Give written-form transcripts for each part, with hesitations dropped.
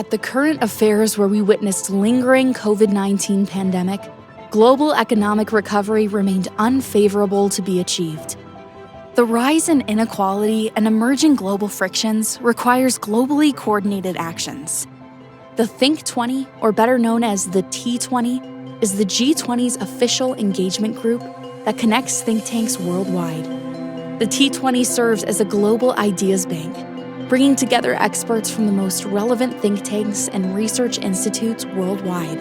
at the current affairs where we witnessed lingering COVID-19 pandemic, global economic recovery remained unfavorable to be achieved. The rise in inequality and emerging global frictions requires globally coordinated actions. The Think20, or better known as the T20, is the G20's official engagement group that connects think tanks worldwide. The T20 serves as a global ideas bank, bringing together experts from the most relevant think tanks and research institutes worldwide.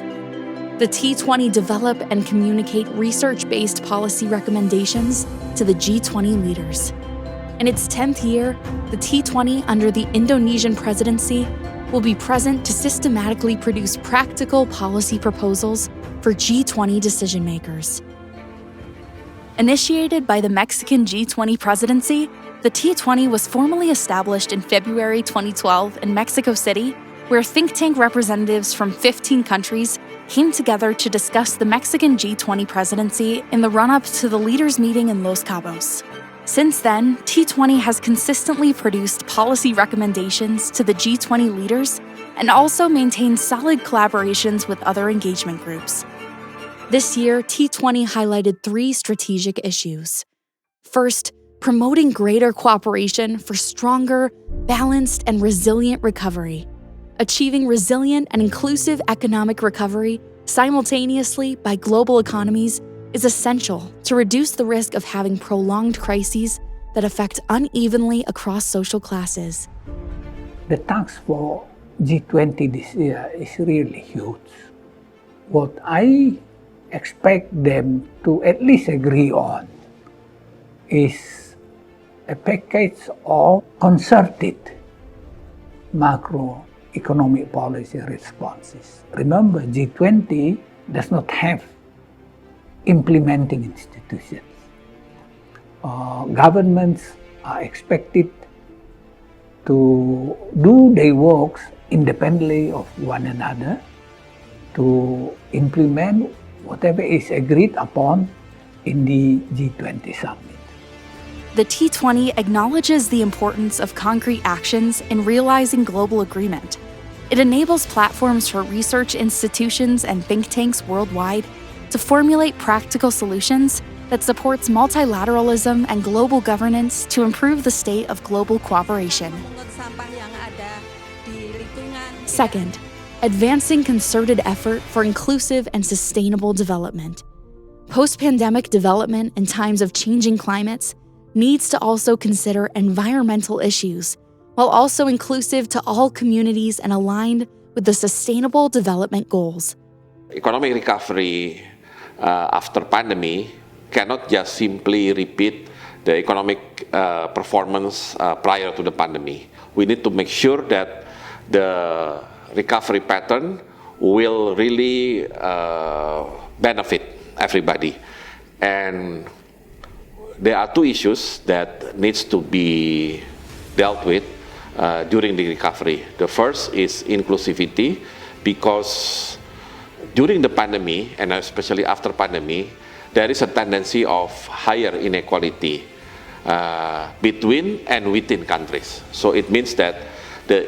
The T20 develop and communicate research-based policy recommendations to the G20 leaders. In its 10th year, the T20 under the Indonesian presidency will be present to systematically produce practical policy proposals for G20 decision-makers. Initiated by the Mexican G20 presidency, the T20 was formally established in February 2012 in Mexico City, where think tank representatives from 15 countries came together to discuss the Mexican G20 presidency in the run-up to the leaders' meeting in Los Cabos. Since then, T20 has consistently produced policy recommendations to the G20 leaders and also maintained solid collaborations with other engagement groups. This year, T20 highlighted 3 strategic issues. First, promoting greater cooperation for stronger, balanced, and resilient recovery. Achieving resilient and inclusive economic recovery simultaneously by global economies is essential to reduce the risk of having prolonged crises that affect unevenly across social classes. The task for G20 this year is really huge. What I expect them to at least agree on is a package of concerted macroeconomic policy responses. Remember, G20 does not have implementing institutions. Governments are expected to do their works independently of one another to implement whatever is agreed upon in the G20 summit. The T20 acknowledges the importance of concrete actions in realizing global agreement. It enables platforms for research institutions and think tanks worldwide to formulate practical solutions that supports multilateralism and global governance to improve the state of global cooperation. Second, advancing concerted effort for inclusive and sustainable development. Post-pandemic development in times of changing climates needs to also consider environmental issues, while also inclusive to all communities and aligned with the Sustainable Development Goals. Economic recovery after pandemic cannot just simply repeat the economic performance prior to the pandemic. We need to make sure that the recovery pattern will really benefit everybody. And there are 2 issues that needs to be dealt with during the recovery. The first is inclusivity, because during the pandemic, and especially after pandemic, there is a tendency of higher inequality between and within countries. So it means that the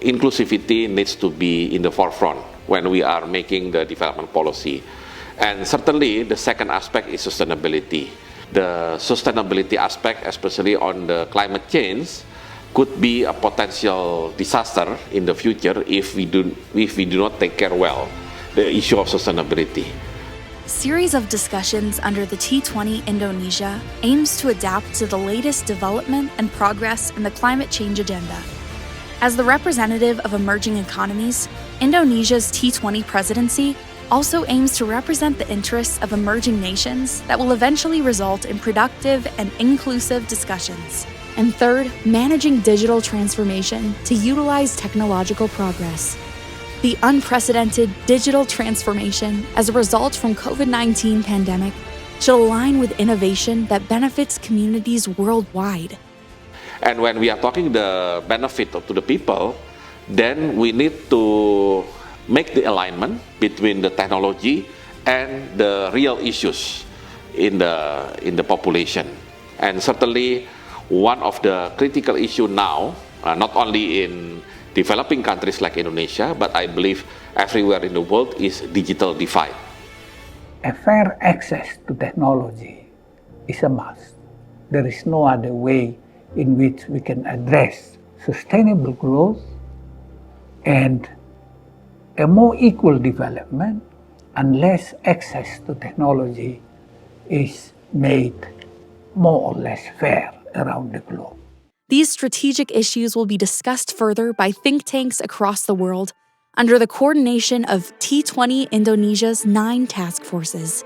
inclusivity needs to be in the forefront when we are making the development policy. And certainly the second aspect is sustainability. The sustainability aspect, especially on the climate change, could be a potential disaster in the future if we do not take care well the issue of sustainability. Series of discussions under the T20 Indonesia aims to adapt to the latest development and progress in the climate change agenda. As the representative of emerging economies, Indonesia's T20 presidency also aims to represent the interests of emerging nations that will eventually result in productive and inclusive discussions. And third, managing digital transformation to utilize technological progress. The unprecedented digital transformation as a result from COVID-19 pandemic should align with innovation that benefits communities worldwide. And when we are talking the benefit to the people, then we need to make the alignment between the technology and the real issues in the population. And certainly one of the critical issues now, not only in developing countries like Indonesia, but I believe everywhere in the world is digital divide. A fair access to technology is a must. There is no other way in which we can address sustainable growth and a more equal development unless access to technology is made more or less fair around the globe. These strategic issues will be discussed further by think tanks across the world under the coordination of T20 Indonesia's 9 task forces.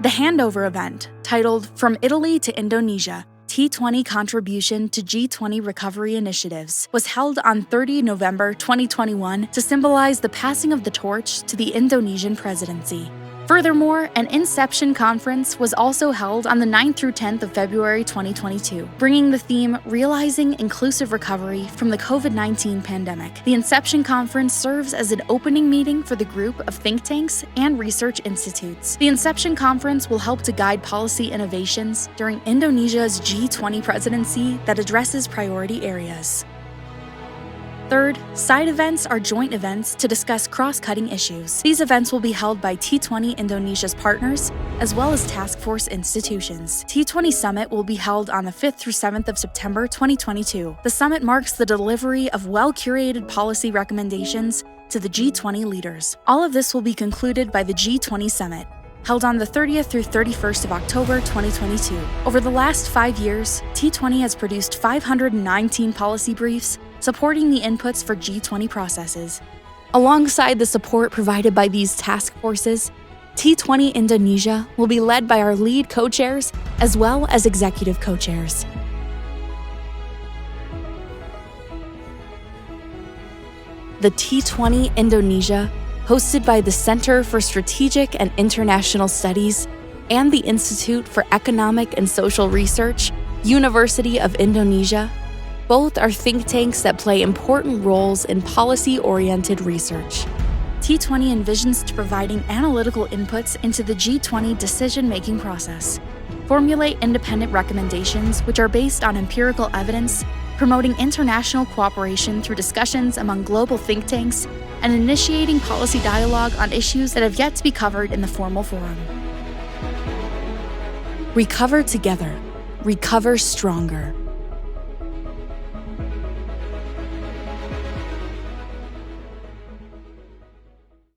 The handover event, titled From Italy to Indonesia, T20 Contribution to G20 Recovery Initiatives, was held on 30 November 2021 to symbolize the passing of the torch to the Indonesian presidency. Furthermore, an Inception conference was also held on the 9th through 10th of February 2022, bringing the theme Realizing Inclusive Recovery from the COVID-19 Pandemic. The Inception conference serves as an opening meeting for the group of think tanks and research institutes. The Inception conference will help to guide policy innovations during Indonesia's G20 presidency that addresses priority areas. Third, side events are joint events to discuss cross-cutting issues. These events will be held by T20 Indonesia's partners, as well as task force institutions. T20 Summit will be held on the 5th through 7th of September 2022. The summit marks the delivery of well-curated policy recommendations to the G20 leaders. All of this will be concluded by the G20 Summit, held on the 30th through 31st of October 2022. Over the last 5 years, T20 has produced 519 policy briefs supporting the inputs for G20 processes. Alongside the support provided by these task forces, T20 Indonesia will be led by our lead co-chairs as well as executive co-chairs. The T20 Indonesia, hosted by the Center for Strategic and International Studies and the Institute for Economic and Social Research, University of Indonesia, both are think tanks that play important roles in policy-oriented research. T20 envisions providing analytical inputs into the G20 decision-making process, formulate independent recommendations which are based on empirical evidence, promoting international cooperation through discussions among global think tanks, and initiating policy dialogue on issues that have yet to be covered in the formal forum. Recover together. Recover stronger.